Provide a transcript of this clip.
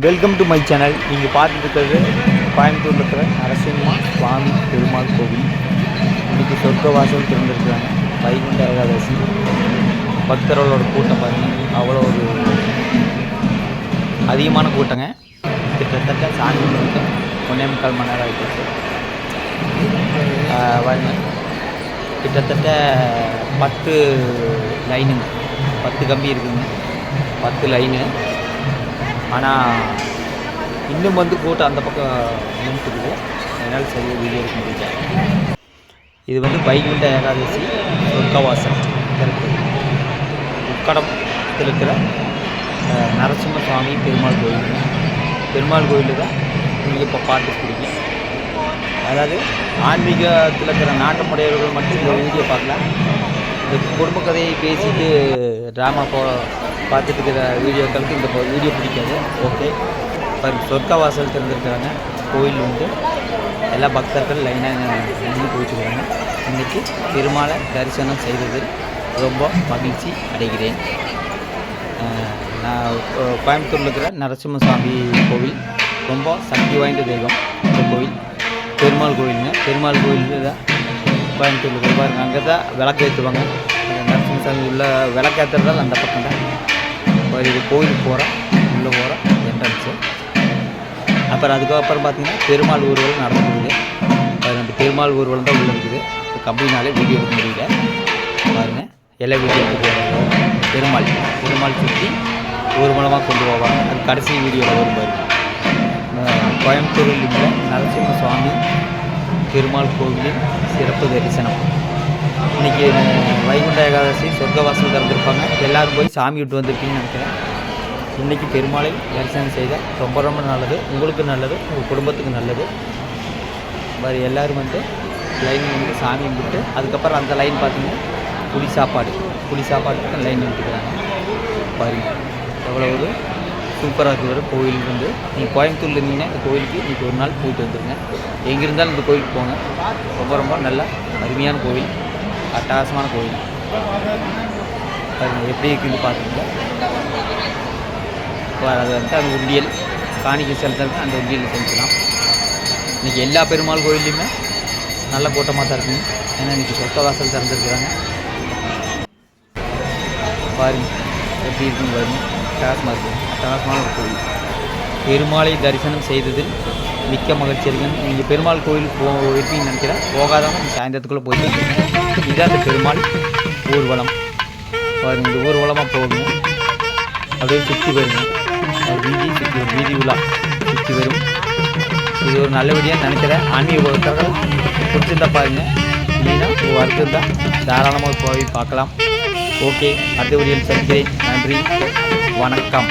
Welcome to my channel. நீங்கள் பார்த்துட்டு இருக்கிறது கோயம்புத்தூரில் இருக்கிற நரசிம்மா சுவாமி பெருமாள் கோவில். இன்றைக்கி சொர்க்க வாசல் திறந்துருக்குறாங்க. வைகுண்ட ஏகாதசி. பக்தர்களோட கூட்டம் பாருங்கள், அவ்வளோ ஒரு அதிகமான கூட்டங்க. கிட்டத்தட்ட சாமி கூட்டம் 1.25 மணி நேரம் ஆகிடுச்சு. பாருங்க, கிட்டத்தட்ட 10 லைனுங்க, 10 கம்பி இருக்குதுங்க, 10 லைனு. ஆனால் இன்னும் கூட்டம் அந்த பக்கம் நின்றுக்குது. அதனால் சரியாக வீடியோ எடுக்க முடியல. இது வைகுண்ட ஏகாதசி சொர்க்கவாசல் இருக்குது. உக்கடத்தில் இருக்கிற நரசிம்ம சுவாமி பெருமாள் கோயில். பெருமாள் கோயில் தான் நீங்கள் இப்போ பார்த்துக்கிறீங்க. அதாவது ஆன்மீகத்தில் இருக்கிற நாட்டமுடையவர்கள் மட்டும் இந்த வீடியோ பார்க்கலாம். இந்த குடும்ப கதையை பேசிட்டு ட்ராமா பார்த்துட்டு இருக்கிற வீடியோக்களுக்கு இந்த வீடியோ பிடிக்காது. ஓகே, இப்போ சொர்க்க வாசல் திறந்துருக்காங்க. கோயில் எல்லா பக்தர்கள் லைனாக நின்று போயிட்டுருக்காங்க. இன்றைக்கி பெருமாளை தரிசனம் செய்ததில் ரொம்ப மகிழ்ச்சி அடைகிறேன். நான் கோயம்புத்தூரில் இருக்கிற நரசிம்ம சுவாமி கோவில் ரொம்ப சக்தி வாய்ந்த தெய்வம். இந்த கோவில் பெருமாள் கோயிலுங்க. பெருமாள் கோயில் தான் கோயம்புத்தூரில் போய் பாருங்கள். அங்கே தான் விளக்கு ஏற்றுவாங்க. நரசிம்ம சாமி உள்ள விளக்கு ஏற்றுறதால் அந்த பக்கம் தான் இது கோயிலுக்கு போகிறோம். உள்ளே போகிறோம் என்ட்ரன்ஸு. அப்புறம் அதுக்கப்புறம் பார்த்திங்கன்னா பெருமாள் ஊர்வலம் நடந்துருக்குது. அந்த பெருமாள் ஊர்வலம் தான் உள்ளே இருக்குது. இப்போ கம்பெனினாலே வீடியோ எடுக்க முடியல. பாருங்கள், எல்லா வீடியோ பெருமாள் சுற்றி ஊர்வலமாக கொண்டு போவாங்க. அது கடைசி வீடியோவில் வரும் பாருங்க. கோயம்புத்தூரில் உள்ள நரசிம்ம சுவாமி பெருமாள் கோவிலின் சிறப்பு தரிசனம். இன்றைக்கி வைகுண்ட ஏகாதசி சொர்க்கவாசல் திறந்துருப்பாங்க. எல்லோரும் போய் சாமி விட்டு வந்திருப்பீங்கன்னு நினைக்கிறேன். இன்றைக்கி பெருமாளை தரிசனம் செய்தால் ரொம்ப ரொம்ப நல்லது. உங்களுக்கு நல்லது, உங்கள் குடும்பத்துக்கு நல்லது. மாதிரி எல்லோரும் லைன் சாமி கும்பிட்டு அதுக்கப்புறம் அந்த லைன் பார்த்திங்கன்னா புளி சாப்பாட்டுக்கு லைன் நின்றுக்கிறாங்க. பாருங்க, எவ்வளோ ஒரு சூப்பராக இருக்கிற கோயில். நீங்கள் கோயம்புத்தூரில் இருந்தீங்கன்னா இந்த கோயிலுக்கு இன்றைக்கி ஒரு நாள் போயிட்டு வந்துடுங்க. எங்கே இருந்தாலும் இந்த கோயிலுக்கு போங்க. ரொம்ப ரொம்ப நல்ல அருமையான கோவில், அட்டகாசமான கோயில். பாருங்கள் எப்படி இருக்குன்னு பார்த்துக்கிங்க. அது அந்த உண்டியல் காணிக்கை செலுத்துறது, அந்த உண்டியல் செலுத்தலாம். இன்றைக்கி எல்லா பெருமாள் கோயிலையுமே நல்ல கூட்டமாக தான் இருக்குங்க. ஏன்னா இன்றைக்கி சொர்க்க வாசல் திறந்துருக்குறாங்க. பாருங்கள் எப்படி இருக்குன்னு பாருங்கள். அட்டகாசமாக இருக்குது. அட்டகாசமான ஒரு கோயில். பெருமாளை தரிசனம் செய்ததில் மிக்க மகிழ்ச்சி இருக்குன்னு. நீங்கள் பெருமாள் கோயிலுக்கு போயிருப்பீங்கன்னு நினைக்கிறேன். போகாதவங்க சாயந்தரத்துக்குள்ளே போயிட்டு இதுதான் அந்த பெருமாள் ஊர்வலம். பாருங்கள், இந்த ஊர்வலமாக போகணும். அப்படியே சுற்றி வருங்க. வீதி உலா சுற்றி வரும். இது ஒரு நல்லபடியாக நினைக்கிறேன். ஆன்மீக பக்தர்கள் பிடிச்சிருந்தா பாருங்கள். இல்லைன்னா ஒர்க்கு இருந்தால் தாராளமாக போய் பார்க்கலாம். ஓகே, அடுத்த வீடியோவில் சந்திக்கிறேன். நன்றி, வணக்கம்.